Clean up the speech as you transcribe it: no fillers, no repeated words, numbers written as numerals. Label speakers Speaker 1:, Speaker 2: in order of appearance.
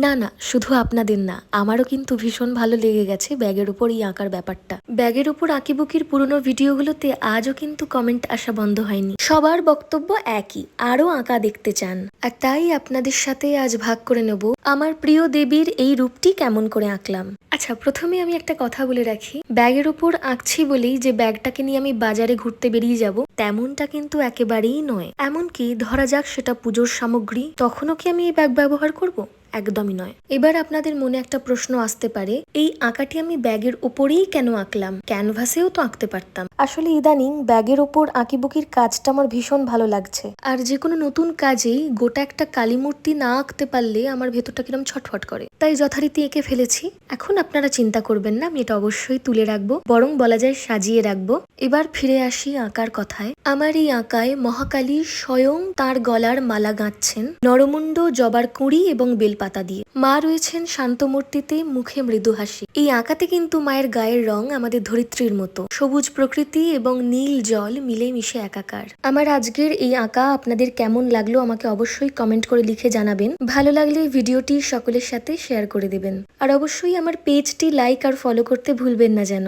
Speaker 1: না না, শুধু আপনাদের না, আমারও কিন্তু ভীষণ ভালো লেগে গেছে ব্যাগের উপর এই আঁকার ব্যাপারটা। ব্যাগের উপর আঁকিবুকির পুরনো ভিডিওগুলোতে আজও কিন্তু কমেন্ট আসা বন্ধ হয়নি। সবার বক্তব্য একই, আরো আঁকা দেখতে চান। আর তাই আপনাদের সাথে আজ ভাগ করে নেব আমার প্রিয় দেবীর এই রূপটি কেমন করে আঁকলাম। আচ্ছা, প্রথমে আমি একটা কথা বলে রাখি, ব্যাগের উপর আঁকছি বলেই যে ব্যাগটাকে নিয়ে আমি বাজারে ঘুরতে বেরিয়ে যাব তেমনটা কিন্তু একেবারেই নয়। এমনকি ধরা যাক সেটা পুজোর সামগ্রী, তখনও কি আমি এই ব্যাগ ব্যবহার করব? একদমই নয়। এবার আপনাদের মনে একটা প্রশ্ন আসতে পারে, এই আঁকাটি আমি ব্যাগের ওপরেই কেন আঁকলাম? ক্যানভাসেও তো আঁকতে পারতাম। আসলে ইদানিং ব্যাগের ওপর আঁকিবুকির কাজটা আমার ভীষণ ভালো লাগছে। আর যে কোনো নতুন কাজেই গোটা একটা কালী মূর্তি না আঁকতে পারলে আমার ভেতরটা কিরম ছটফট করে, তাই যথারীতি এঁকে ফেলেছি। এখন আপনারা চিন্তা করবেন না, আমি এটা অবশ্যই তুলে রাখবো, বরং বলা যায় সাজিয়ে রাখবো। এবার ফিরে আসি আঁকার কথায়। আমার এই আঁকায় মহাকালী স্বয়ং তার গলার মালা গাঁথছেন নরমুণ্ড, জবার কুঁড়ি এবং বেলপাতা দিয়ে। মা রয়েছেন শান্ত মূর্তিতে, মুখে মৃদু হাসি। এই আঁকাতে কিন্তু মায়ের গায়ের রং আমাদের ধরিত্রীর মতো, সবুজ প্রকৃতি এবং নীল জল মিলে মিশে একাকার। আমার আজকের এই আঁকা আপনাদের কেমন লাগলো আমাকে অবশ্যই কমেন্ট করে লিখে জানাবেন। ভালো লাগলে ভিডিওটি সকলের সাথে শেয়ার করে দেবেন। আর অবশ্যই আমার পেজটি লাইক আর ফলো করতে ভুলবেন না যেন।